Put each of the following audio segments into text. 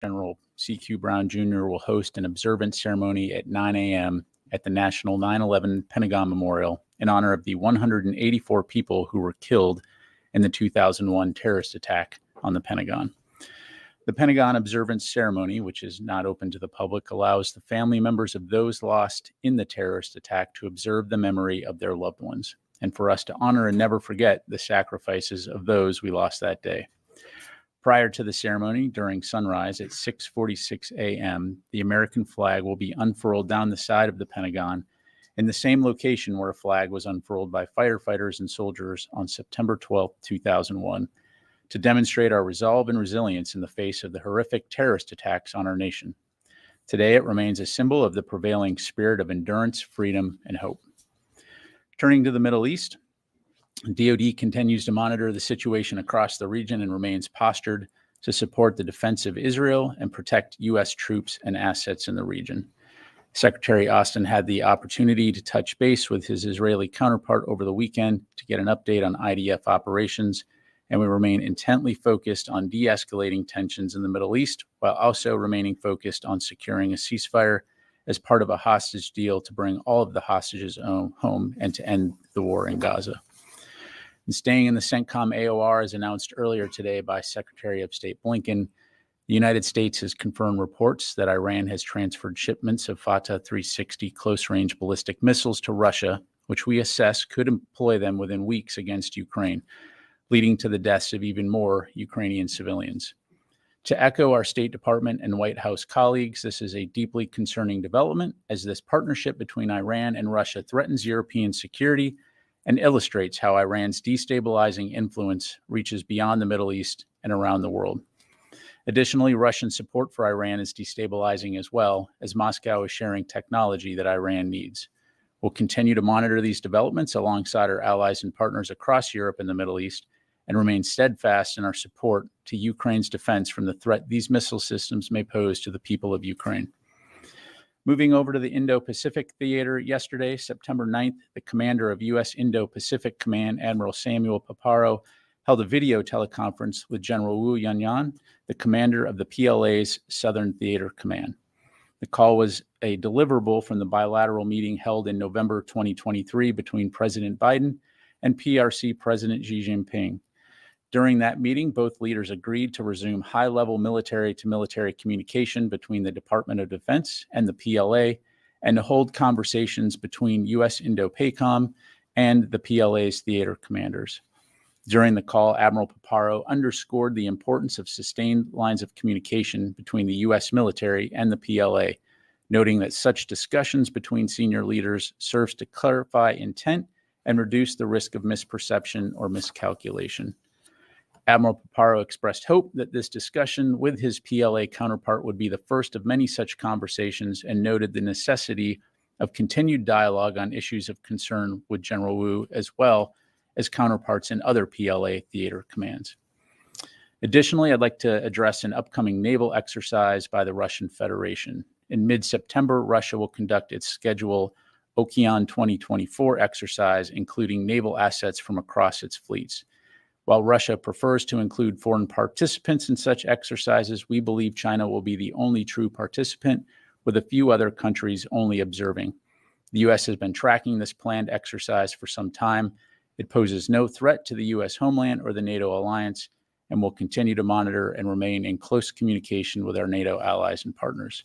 General C.Q. Brown Jr. will host an observance ceremony at 9 a.m. at the National 9/11 Pentagon Memorial in honor of the 184 people who were killed in the 2001 terrorist attack on the Pentagon. The Pentagon observance ceremony, which is not open to the public, allows the family members of those lost in the terrorist attack to observe the memory of their loved ones, and for us to honor and never forget the sacrifices of those we lost that day. Prior to the ceremony, during sunrise at 6:46 a.m., the American flag will be unfurled down the side of the Pentagon in the same location where a flag was unfurled by firefighters and soldiers on September 12, 2001, to demonstrate our resolve and resilience in the face of the horrific terrorist attacks on our nation. Today, it remains a symbol of the prevailing spirit of endurance, freedom, and hope. Turning to the Middle East, DoD continues to monitor the situation across the region and remains postured to support the defense of Israel and protect U.S. troops and assets in the region. Secretary Austin had the opportunity to touch base with his Israeli counterpart over the weekend to get an update on IDF operations, and we remain intently focused on de-escalating tensions in the Middle East while also remaining focused on securing a ceasefire as part of a hostage deal to bring all of the hostages home and to end the war in Gaza. And staying in the CENTCOM AOR, as announced earlier today by Secretary of State Blinken, the United States has confirmed reports that Iran has transferred shipments of Fatah 360 close-range ballistic missiles to Russia, which we assess could employ them within weeks against Ukraine, leading to the deaths of even more Ukrainian civilians. To echo our State Department and White House colleagues, this is a deeply concerning development, as this partnership between Iran and Russia threatens European security and illustrates how Iran's destabilizing influence reaches beyond the Middle East and around the world. Additionally, Russian support for Iran is destabilizing as well, as Moscow is sharing technology that Iran needs. We'll continue to monitor these developments alongside our allies and partners across Europe and the Middle East, and remain steadfast in our support to Ukraine's defense from the threat these missile systems may pose to the people of Ukraine. Moving over to the Indo-Pacific theater, yesterday, September 9th, the commander of U.S. Indo-Pacific Command, Admiral Samuel Paparo, held a video teleconference with General Wu Yanyan, the commander of the PLA's Southern Theater Command. The call was a deliverable from the bilateral meeting held in November 2023 between President Biden and PRC President Xi Jinping. During that meeting, both leaders agreed to resume high-level military-to-military communication between the Department of Defense and the PLA, and to hold conversations between U.S. Indo-PACOM and the PLA's theater commanders. During the call, Admiral Paparo underscored the importance of sustained lines of communication between the U.S. military and the PLA, noting that such discussions between senior leaders serves to clarify intent and reduce the risk of misperception or miscalculation. Admiral Paparo expressed hope that this discussion with his PLA counterpart would be the first of many such conversations, and noted the necessity of continued dialogue on issues of concern with General Wu, as well as counterparts in other PLA theater commands. Additionally, I'd like to address an upcoming naval exercise by the Russian Federation. In mid-September, Russia will conduct its scheduled Okean 2024 exercise, including naval assets from across its fleets. While Russia prefers to include foreign participants in such exercises, we believe China will be the only true participant, with a few other countries only observing. The U.S. has been tracking this planned exercise for some time. It poses no threat to the U.S. homeland or the NATO alliance, and will continue to monitor and remain in close communication with our NATO allies and partners.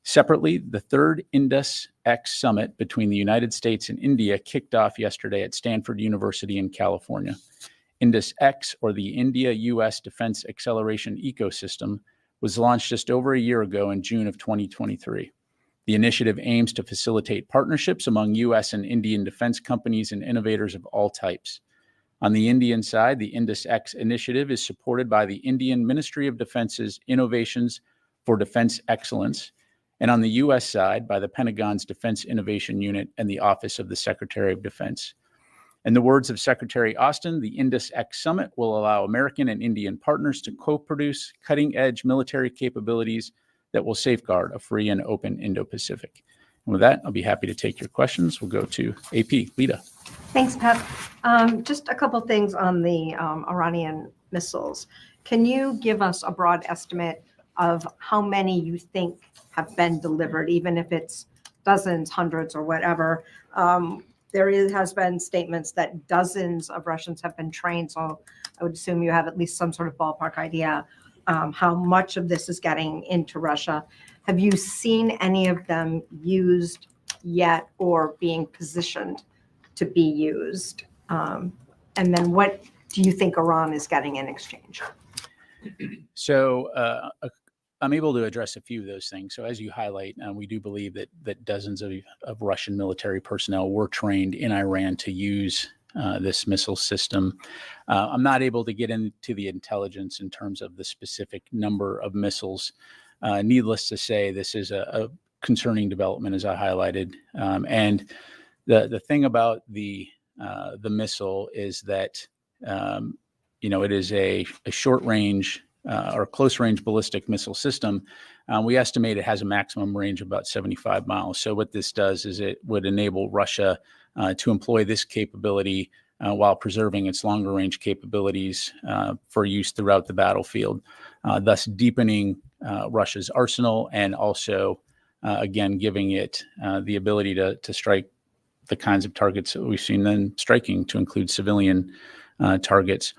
Separately, the third Indus-X summit between the United States and India kicked off yesterday at Stanford University in California. Indus-X, or the India-U.S. Defense Acceleration Ecosystem, was launched just over a year ago in June of 2023. The initiative aims to facilitate partnerships among U.S. and Indian defense companies and innovators of all types. On the Indian side, the Indus-X initiative is supported by the Indian Ministry of Defense's Innovations for Defense Excellence, and on the U.S. side, by the Pentagon's Defense Innovation Unit and the Office of the Secretary of Defense. In the words of Secretary Austin, the Indus-X Summit will allow American and Indian partners to co-produce cutting-edge military capabilities that will safeguard a free and open Indo-Pacific. And with that, I'll be happy to take your questions. We'll go to AP. Lita. Thanks, Pep. Just a couple things on the Iranian missiles. Can you give us a broad estimate of how many you think have been delivered, even if it's dozens, hundreds, or whatever. Has been statements that dozens of Russians have been trained, so I would assume you have at least some sort of ballpark idea how much of this is getting into Russia. Have you seen any of them used yet or being positioned to be used? And then what do you think Iran is getting in exchange? So I'm able to address a few of those things. So as you highlight, we do believe that dozens of Russian military personnel were trained in Iran to use this missile system. I'm not able to get into the intelligence in terms of the specific number of missiles. Needless to say, this is a concerning development, as I highlighted. And the thing about the missile is that it is a short range or close range ballistic missile system. We estimate it has a maximum range of about 75 miles. So what this does is it would enable Russia to employ this capability while preserving its longer range capabilities for use throughout the battlefield, thus deepening Russia's arsenal and also, again, giving it the ability to strike the kinds of targets that we've seen them striking, to include civilian targets.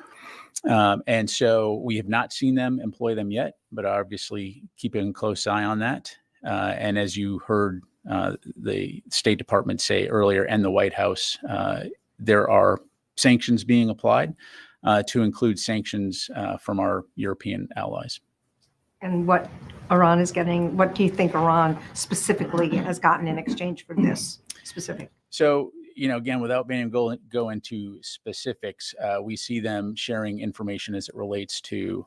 And so we have not seen them employ them yet, but obviously keeping a close eye on that. And as you heard the State Department say earlier and the White House, there are sanctions being applied to include sanctions from our European allies. And what Iran is getting, what do you think Iran specifically has gotten in exchange for this specific? So, again, without being able to go into specifics, we see them sharing information as it relates to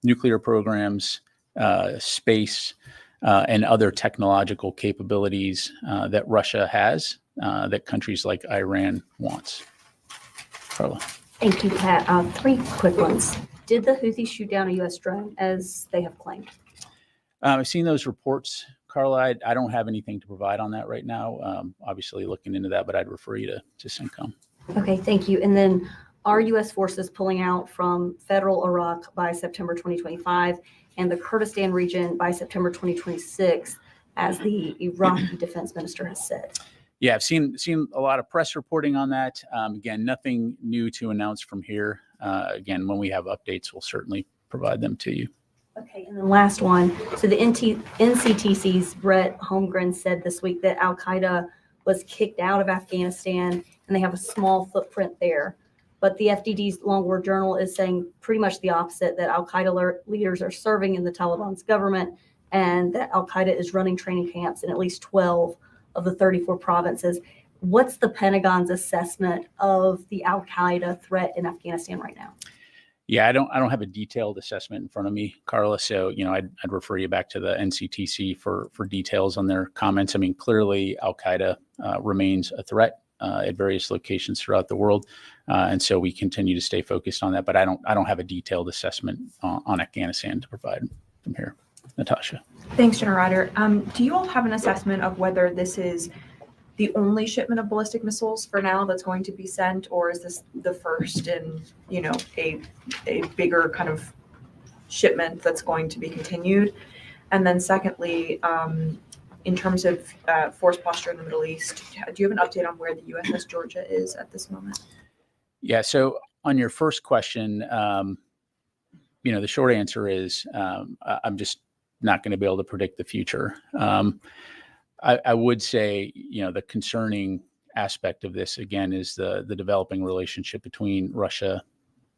nuclear programs, space, and other technological capabilities that Russia has that countries like Iran wants. Carla. Thank you, Pat. Three quick ones. Did the Houthis shoot down a U.S. drone, as they have claimed? I've seen those reports, Carla. I don't have anything to provide on that right now. Obviously looking into that, but I'd refer you to CENTCOM. Okay, thank you. And then are U.S. forces pulling out from federal Iraq by September 2025 and the Kurdistan region by September 2026, as the Iraqi defense minister has said? Yeah, I've seen a lot of press reporting on that. Again, nothing new to announce from here. Again, when we have updates, we'll certainly provide them to you. Okay, and then last one. So the NCTC's Brett Holmgren said this week that Al-Qaeda was kicked out of Afghanistan and they have a small footprint there. But the FDD's Long War Journal is saying pretty much the opposite, that Al-Qaeda leaders are serving in the Taliban's government and that Al-Qaeda is running training camps in at least 12 of the 34 provinces. What's the Pentagon's assessment of the Al-Qaeda threat in Afghanistan right now? Yeah, I don't have a detailed assessment in front of me, Carla. So, I'd refer you back to the NCTC for details on their comments. I mean, clearly Al-Qaeda remains a threat at various locations throughout the world. And so we continue to stay focused on that, but I don't have a detailed assessment on Afghanistan to provide from here. Natasha. Thanks, General Ryder. Do you all have an assessment of whether this is the only shipment of ballistic missiles for now that's going to be sent, or is this the first in, a bigger kind of shipment that's going to be continued? And then secondly, in terms of force posture in the Middle East, do you have an update on where the USS Georgia is at this moment? Yeah, so on your first question, the short answer is I'm just not going to be able to predict the future. I would say, the concerning aspect of this, again, is the developing relationship between Russia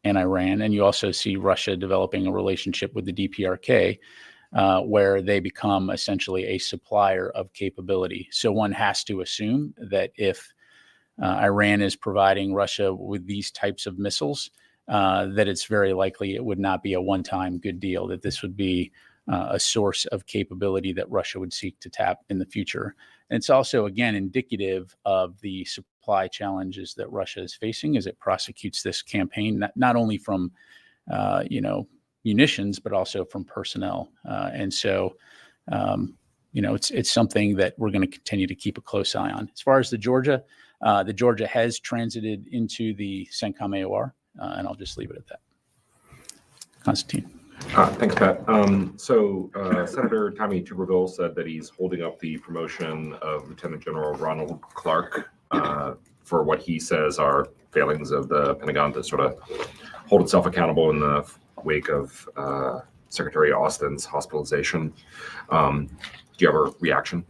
and Iran. And you also see Russia developing a relationship with the DPRK, where they become essentially a supplier of capability. So one has to assume that if Iran is providing Russia with these types of missiles, that it's very likely it would not be a one-time good deal, that this would be a source of capability that Russia would seek to tap in the future. And it's also, again, indicative of the supply challenges that Russia is facing as it prosecutes this campaign, not only from, munitions, but also from personnel. And so, it's something that we're going to continue to keep a close eye on. As far as the Georgia has transited into the CENTCOM AOR, and I'll just leave it at that. Constantine. Thanks, Pat. Senator Tommy Tuberville said that he's holding up the promotion of Lieutenant General Ronald Clark for what he says are failings of the Pentagon to sort of hold itself accountable in the wake of Secretary Austin's hospitalization. Do you have a reaction?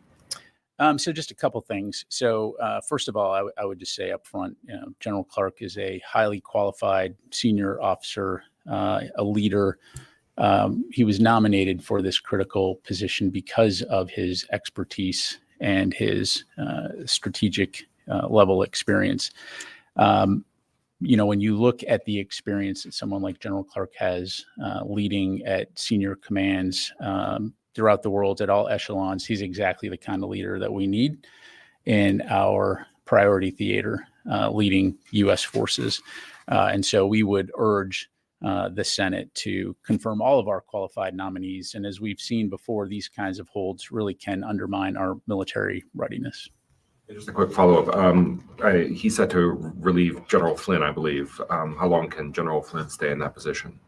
So just a couple things. So first of all, I would just say up front, General Clark is a highly qualified senior officer, a leader. He was nominated for this critical position because of his expertise and his strategic level experience. When you look at the experience that someone like General Clark has leading at senior commands throughout the world at all echelons, he's exactly the kind of leader that we need in our priority theater leading U.S. forces. And so we would urge the Senate to confirm all of our qualified nominees. And as we've seen before, these kinds of holds really can undermine our military readiness. Just a quick follow-up. He's set to relieve General Flynn, I believe. How long can General Flynn stay in that position?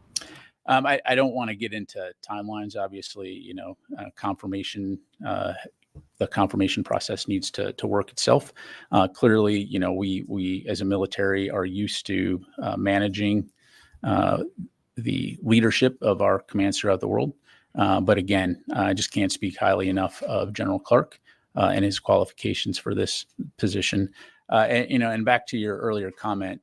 I don't want to get into timelines. Obviously, confirmation, the confirmation process needs to work itself. Clearly, we as a military are used to managing the leadership of our commands throughout the world. But again, I just can't speak highly enough of General Clark and his qualifications for this position. And back to your earlier comment,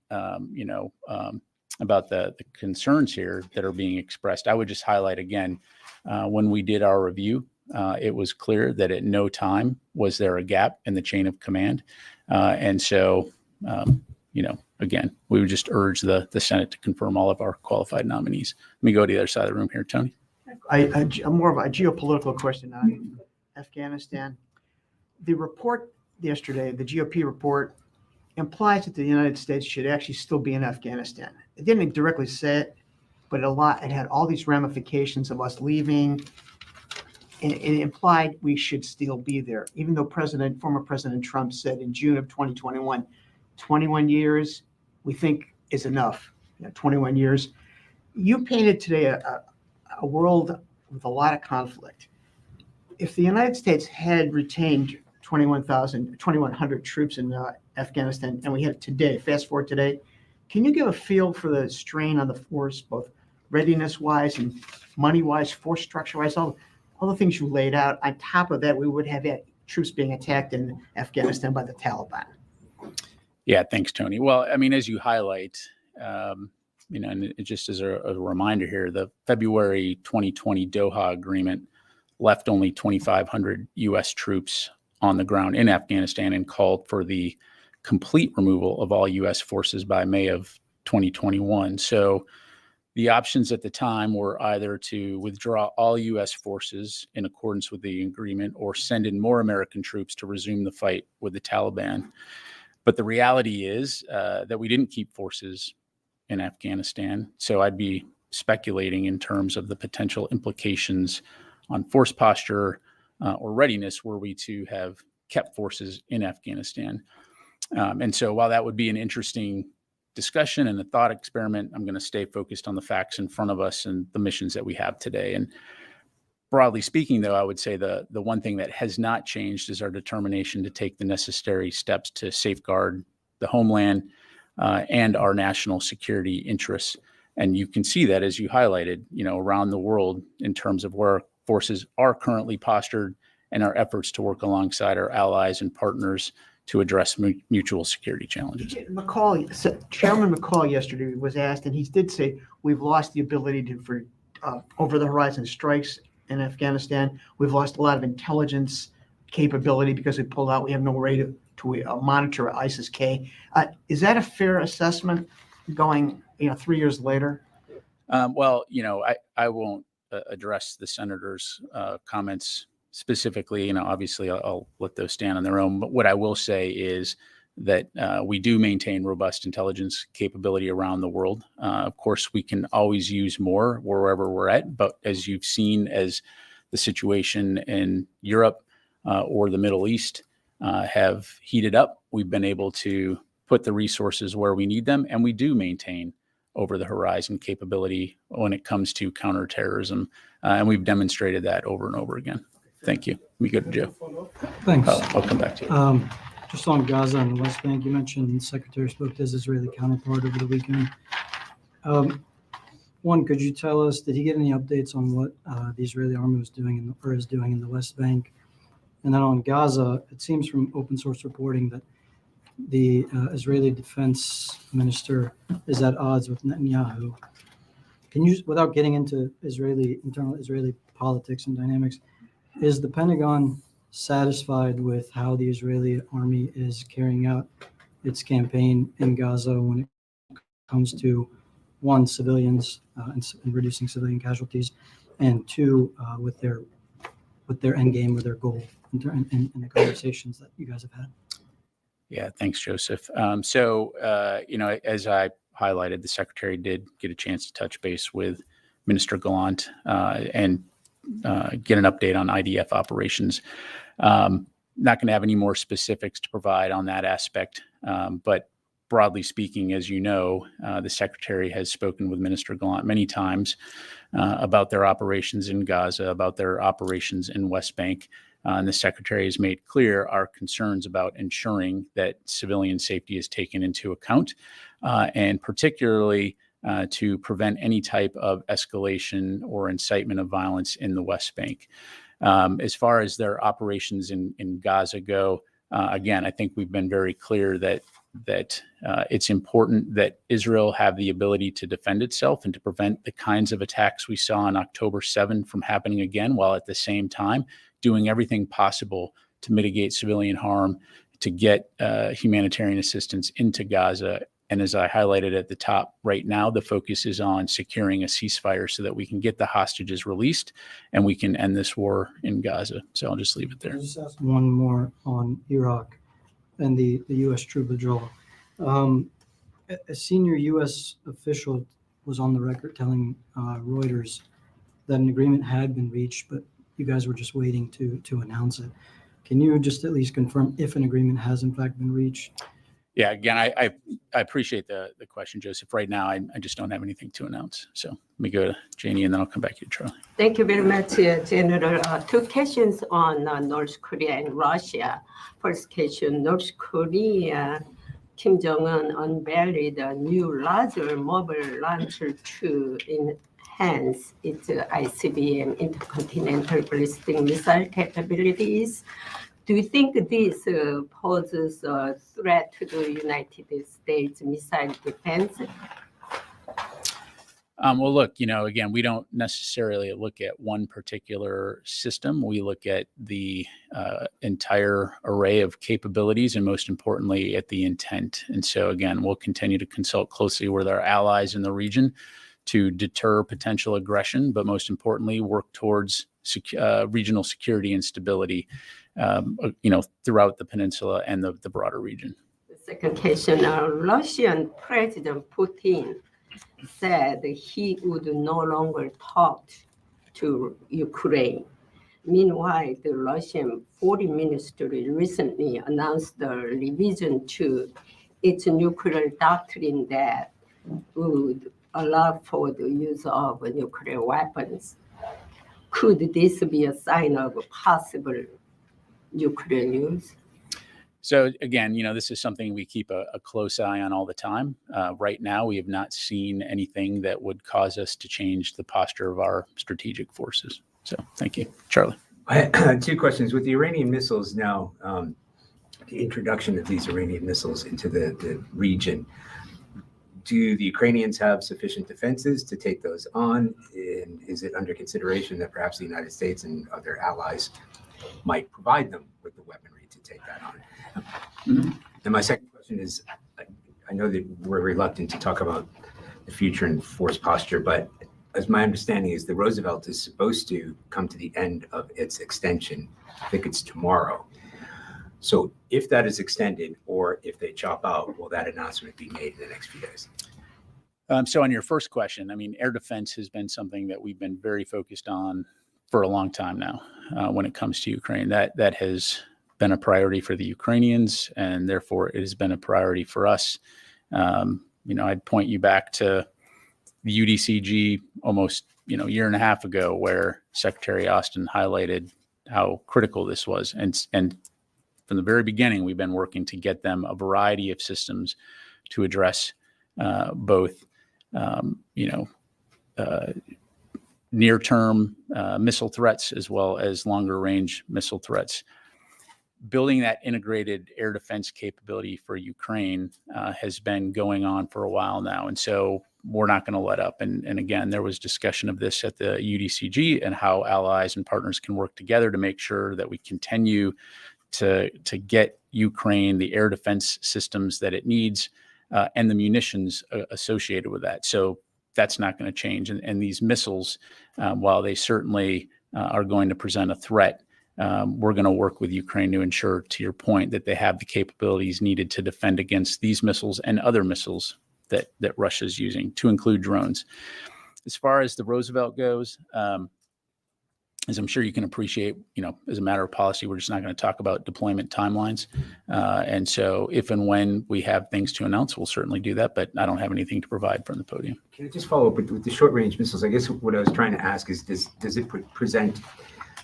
about the concerns here that are being expressed, I would just highlight again, when we did our review, it was clear that at no time was there a gap in the chain of command. And so, again, we would just urge the Senate to confirm all of our qualified nominees. Let me go to the other side of the room here, Tony. More of a geopolitical question on Afghanistan. The report yesterday, the GOP report, implies that the United States should actually still be in Afghanistan. It didn't directly say it, but it had all these ramifications of us leaving. And it implied we should still be there, even though former President Trump said in June of 2021, 21 years, we think is enough. 21 years. You painted today a world with a lot of conflict. If the United States had retained 2,100 troops in Afghanistan, and we had it today, fast forward today, can you give a feel for the strain on the force, both readiness-wise and money-wise, force structure-wise, all the things you laid out? On top of that, we would have had troops being attacked in Afghanistan by the Taliban. Yeah, thanks, Tony. Well, I mean, as you highlight, and just as a reminder here, the February 2020 Doha Agreement left only 2,500 U.S. troops on the ground in Afghanistan and called for the complete removal of all U.S. forces by May of 2021. So the options at the time were either to withdraw all U.S. forces in accordance with the agreement or send in more American troops to resume the fight with the Taliban. But the reality is that we didn't keep forces in Afghanistan. So I'd be speculating in terms of the potential implications on force posture or readiness were we to have kept forces in Afghanistan. And so while that would be an interesting discussion and a thought experiment, I'm going to stay focused on the facts in front of us and the missions that we have today. And broadly speaking, though, I would say the one thing that has not changed is our determination to take the necessary steps to safeguard the homeland and our national security interests. And you can see that, as you highlighted, around the world in terms of where forces are currently postured and our efforts to work alongside our allies and partners to address mutual security challenges. Chairman McCall yesterday was asked, and he did say, we've lost the ability for over-the-horizon strikes in Afghanistan. We've lost a lot of intelligence capability because we pulled out. We have no way to monitor ISIS-K. Is that a fair assessment going 3 years later? Well, I won't address the senator's comments specifically. Obviously I'll let those stand on their own. But what I will say is that we do maintain robust intelligence capability around the world. Of course, we can always use more wherever we're at. But as you've seen, as the situation in Europe or the Middle East have heated up, we've been able to put the resources where we need them. And we do maintain over the horizon capability when it comes to counterterrorism. And we've demonstrated that over and over again. Thank you. We go to Joe. Thanks. I'll come back to you. Just on Gaza and the West Bank, you mentioned the Secretary spoke to his Israeli counterpart over the weekend. One, could you tell us, did he get any updates on what the Israeli army was doing or is doing in the West Bank? And then on Gaza, it seems from open source reporting that the Israeli defense minister is at odds with Netanyahu. Can you, without getting into internal Israeli politics and dynamics, is the Pentagon satisfied with how the Israeli army is carrying out its campaign in Gaza when it comes to, one, civilians and reducing civilian casualties, and two, with their end game or their goal in the conversations that you guys have had? Yeah, thanks, Joseph. As I highlighted, the Secretary did get a chance to touch base with Minister Gallant and get an update on IDF operations. Not going to have any more specifics to provide on that aspect, but broadly speaking, as you know, the Secretary has spoken with Minister Gallant many times about their operations in Gaza, about their operations in West Bank. And the Secretary has made clear our concerns about ensuring that civilian safety is taken into account, and particularly to prevent any type of escalation or incitement of violence in the West Bank. As far as their operations in Gaza go, again, I think we've been very clear that it's important that Israel have the ability to defend itself and to prevent the kinds of attacks we saw on October 7 from happening again, while at the same time doing everything possible to mitigate civilian harm, to get humanitarian assistance into Gaza. And as I highlighted at the top, right now, the focus is on securing a ceasefire so that we can get the hostages released and we can end this war in Gaza. So I'll just leave it there. I'll just ask one more on Iraq and the U.S. troop withdrawal. A senior U.S. official was on the record telling Reuters that an agreement had been reached, but you guys were just waiting to announce it. Can you just at least confirm if an agreement has in fact been reached? Yeah, again, I appreciate the question, Joseph. Right now, I just don't have anything to announce. So let me go to Janie, and then I'll come back to you, Charlie. Thank you very much, General. Two questions on North Korea and Russia. First question, North Korea, Kim Jong-un unveiled a new larger mobile launcher to enhance its ICBM, intercontinental ballistic missile capabilities. Do you think this poses a threat to the United States missile defense? Well, look, again, we don't necessarily look at one particular system. We look at the entire array of capabilities and most importantly at the intent. And so, again, we'll continue to consult closely with our allies in the region to deter potential aggression, but most importantly, work towards regional security and stability, throughout the peninsula and the broader region. The second question, Russian President Putin said he would no longer talk to Ukraine. Meanwhile, the Russian Foreign Ministry recently announced the revision to its nuclear doctrine that would allow for the use of nuclear weapons. Could this be a sign of possible nuclear use? So again, this is something we keep a close eye on all the time. Right now, we have not seen anything that would cause us to change the posture of our strategic forces. So thank you. Charlie. I had two questions. With the Iranian missiles now, the introduction of these Iranian missiles into the region, do the Ukrainians have sufficient defenses to take those on? And is it under consideration that perhaps the United States and other allies might provide them with the weaponry to take that on? And my second question is, I know that we're reluctant to talk about the future and force posture, but as my understanding is, the Roosevelt is supposed to come to the end of its extension. I think it's tomorrow. So if that is extended, or if they chop out, will that announcement be made in the next few days? So on your first question, air defense has been something that we've been very focused on for a long time now. When it comes to Ukraine, that has been a priority for the Ukrainians, and therefore it has been a priority for us. I'd point you back to the UDCG almost, year and a half ago, where Secretary Austin highlighted how critical this was. And from the very beginning, we've been working to get them a variety of systems to address both, near-term missile threats as well as longer-range missile threats. Building that integrated air defense capability for Ukraine has been going on for a while now. And so we're not going to let up. And again, there was discussion of this at the UDCG and how allies and partners can work together to make sure that we continue to get Ukraine the air defense systems that it needs and the munitions associated with that. So that's not going to change. And these missiles, while they certainly are going to present a threat, we're going to work with Ukraine to ensure, to your point, that they have the capabilities needed to defend against these missiles and other missiles that Russia's using, to include drones. As far as the Roosevelt goes, as I'm sure you can appreciate, as a matter of policy, we're just not going to talk about deployment timelines. And so if and when we have things to announce, we'll certainly do that, but I don't have anything to provide from the podium. Can I just follow up with the short-range missiles? I guess what I was trying to ask is, does it present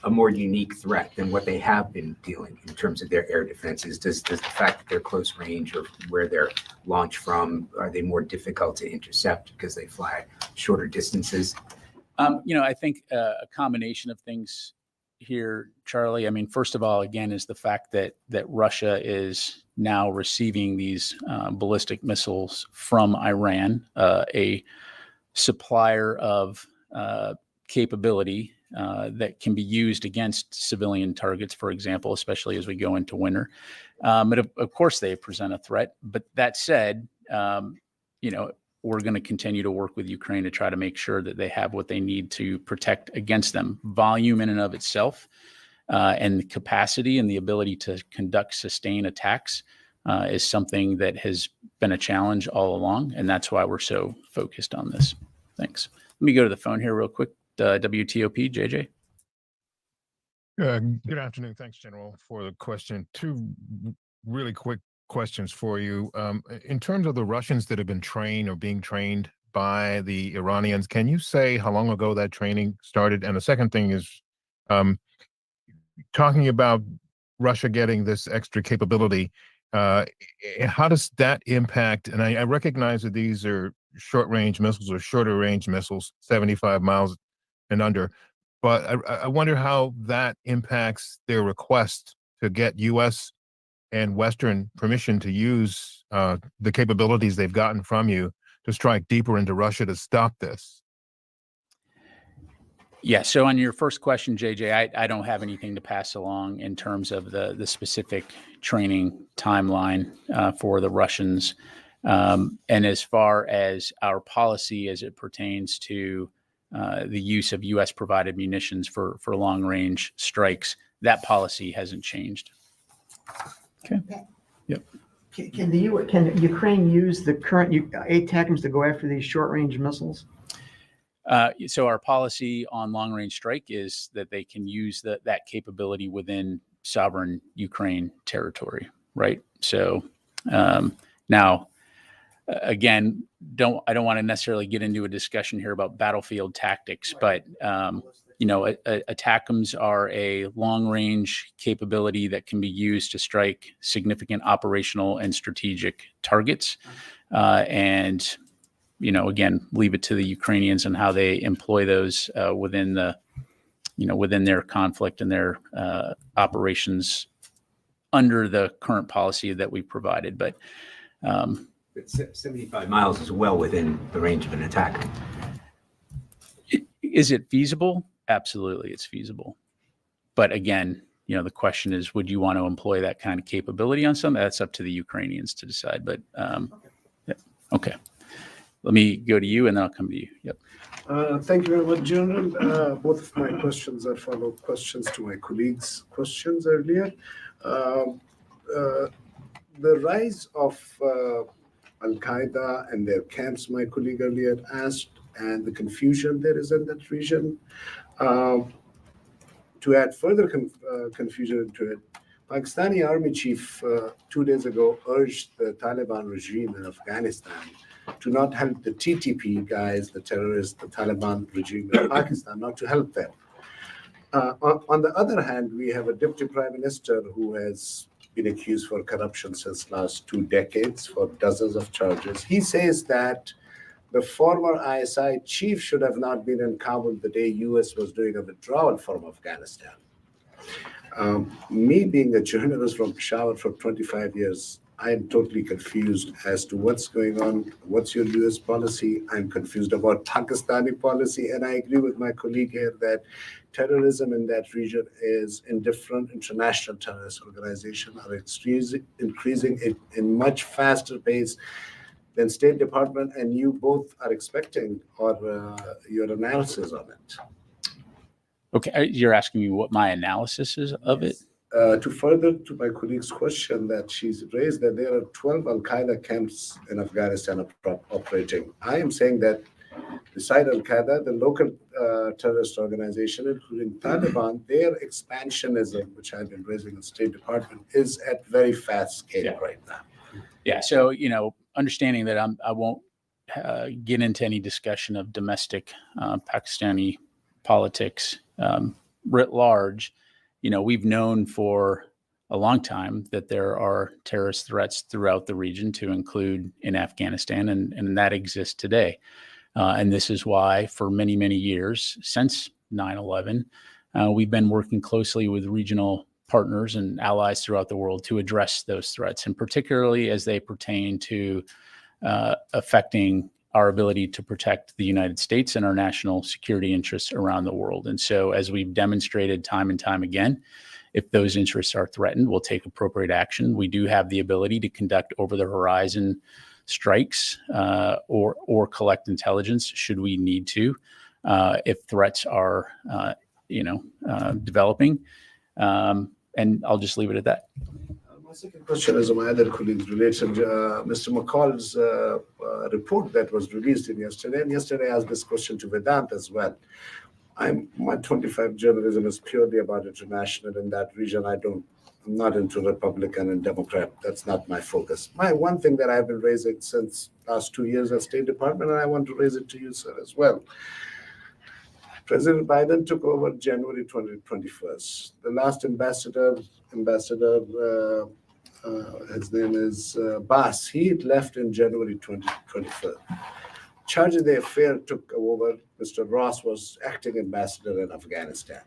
a more unique threat than what they have been dealing in terms of their air defenses? Does the fact that they're close range or where they're launched from, are they more difficult to intercept because they fly shorter distances? I think a combination of things here, Charlie. I mean, first of all, again, is the fact that Russia is now receiving these ballistic missiles from Iran, a supplier of capability that can be used against civilian targets, for example, especially as we go into winter. But of course, they present a threat. But that said, we're going to continue to work with Ukraine to try to make sure that they have what they need to protect against them. Volume in and of itself, and the capacity and the ability to conduct sustained attacks is something that has been a challenge all along. And that's why we're so focused on this. Thanks. Let me go to the phone here real quick. WTOP, JJ. Good afternoon. Thanks, General, for the question. Two really quick questions for you. In terms of the Russians that have been trained or being trained by the Iranians, can you say how long ago that training started? And the second thing is talking about Russia getting this extra capability, how does that impact? And I recognize that these are short-range missiles or shorter-range missiles, 75 miles and under, but I wonder how that impacts their request to get U.S. and Western permission to use the capabilities they've gotten from you to strike deeper into Russia to stop this. Yeah. So on your first question, JJ, I don't have anything to pass along in terms of the specific training timeline for the Russians. And as far as our policy as it pertains to the use of U.S. provided munitions for long range strikes, that policy hasn't changed. Okay. Yep. Can Ukraine use the current ATACMS to go after these short-range missiles? So our policy on long-range strike is that they can use that capability within sovereign Ukraine territory, right? So now, again, I don't want to necessarily get into a discussion here about battlefield tactics, but ATACMS are a long-range capability that can be used to strike significant operational and strategic targets, and again, leave it to the Ukrainians and how they employ those within their conflict and their operations under the current policy that we've provided. But 75 miles is well within the range of an attack. Is it feasible? Absolutely, it's feasible. But again, the question is, would you want to employ that kind of capability on something? That's up to the Ukrainians to decide. But yeah. Okay. Let me go to you, and then I'll come to you. Yep. Thank you very much, General. Both of my questions are follow-up questions to my colleagues' questions earlier. The rise of Al-Qaeda and their camps, my colleague earlier asked, and the confusion there is in that region. To add further confusion into it, Pakistani Army Chief 2 days ago urged the Taliban regime in Afghanistan to not help the TTP guys, the terrorists, the Taliban regime in Pakistan, not to help them. On the other hand, we have a deputy prime minister who has been accused for corruption since last 2 decades for dozens of charges. He says that the former ISI chief should have not been in Kabul the day US was doing a withdrawal from Afghanistan. Me being a journalist from Peshawar for 25 years, I am totally confused as to what's going on. What's your US policy? I'm confused about Pakistani policy. And I agree with my colleague here that terrorism in that region is in different international terrorist organizations are increasing in much faster pace than State Department and you both are expecting, or your analysis on it. Okay, you're asking me what my analysis is of it? To further to my colleague's question that she's raised, that there are 12 Al-Qaeda camps in Afghanistan operating. I am saying that beside Al-Qaeda, the local terrorist organization, including Taliban, their expansionism, which I've been raising in the State Department, is at very fast scale right now. Yeah, so, understanding that I won't get into any discussion of domestic Pakistani politics writ large. We've known for a long time that there are terrorist threats throughout the region, to include in Afghanistan, and that exists today. And this is why for many, many years, since 9/11, we've been working closely with regional partners and allies throughout the world to address those threats, and particularly as they pertain to affecting our ability to protect the United States and our national security interests around the world. And so, as we've demonstrated time and time again, if those interests are threatened, we'll take appropriate action. We do have the ability to conduct over-the-horizon strikes or collect intelligence should we need to, if threats are, developing. And I'll just leave it at that. My second question is my other colleagues related Mr. McCall's report that was released yesterday. And yesterday I asked this question to Vedant as well. My 25 journalism is purely about international in that region. I'm not into Republican and Democrat. That's not my focus. My one thing that I've been raising since last 2 years at State Department, and I want to raise it to you, sir, as well. President Biden took over January 2021. The last ambassador, his name is Bass, he left in January 2021. Charge of the affair took over. Mr. Ross was acting ambassador in Afghanistan.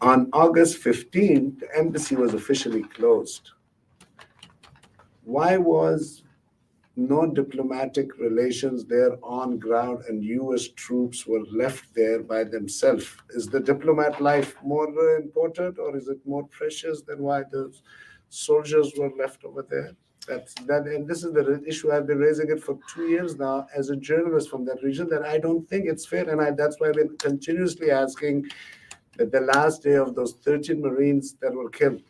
On August 15th, the embassy was officially closed. Why was no diplomatic relations there on ground and US troops were left there by themselves? Is the diplomat life more important, or is it more precious than why the soldiers were left over there? And this is the issue. I've been raising it for 2 years now as a journalist from that region, that I don't think it's fair. And that's why I've been continuously asking that the last day of those 13 Marines that were killed,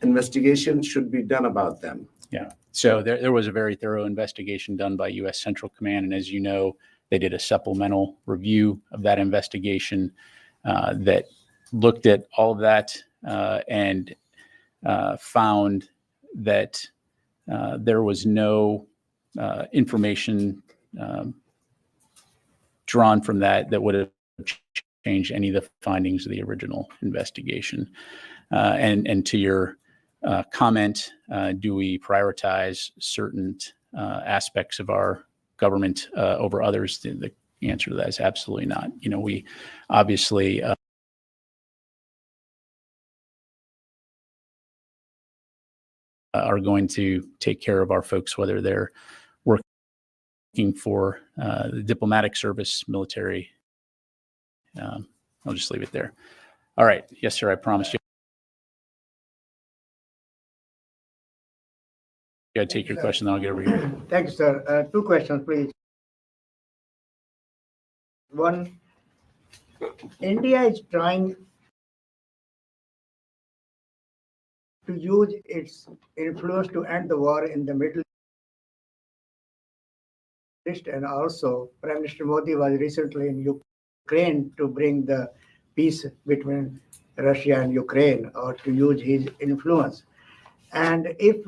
investigation should be done about them. Yeah. So there was a very thorough investigation done by U.S. Central Command. And as you know, they did a supplemental review of that investigation that looked at all of that and found that there was no information drawn from that would have changed any of the findings of the original investigation. And to your comment, do we prioritize certain aspects of our government over others? The answer to that is absolutely not. We obviously are going to take care of our folks, whether they're working for the diplomatic service, military. I'll just leave it there. All right. Yes, sir. I promised you. Yeah, take your question, then I'll get over here. Thank you, sir. 2 questions, please. One, India is trying to use its influence to end the war in the Middle East, and also Prime Minister Modi was recently in Ukraine to bring the peace between Russia and Ukraine, or to use his influence. And if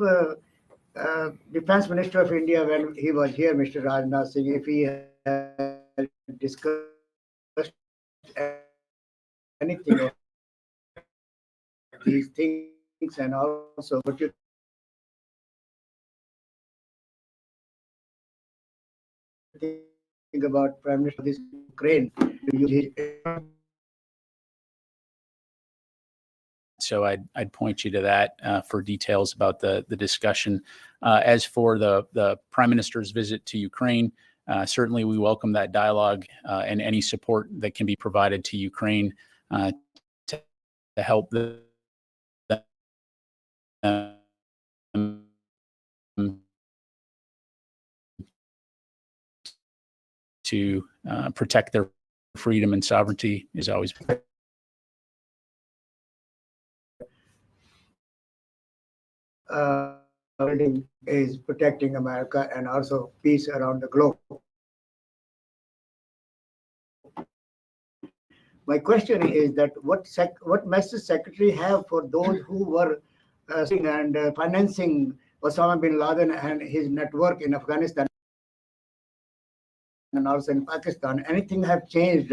Defense Minister of India, when he was here, Mr. Rajnath Singh, if he had discussed anything of these things, and also what you think about Prime Minister of this Ukraine. So I'd point you to that for details about the discussion. As for the Prime Minister's visit to Ukraine, certainly we welcome that dialogue and any support that can be provided to Ukraine to help to protect their freedom and sovereignty is always. Is protecting America and also peace around the globe. My question is that what message Secretary have for those who were and financing Osama bin Laden and his network in Afghanistan and also in Pakistan? Anything have changed?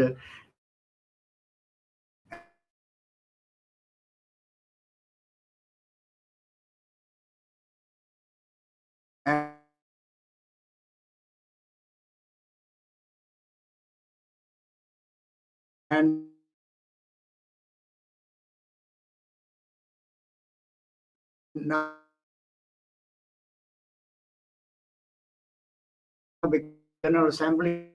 And now the General Assembly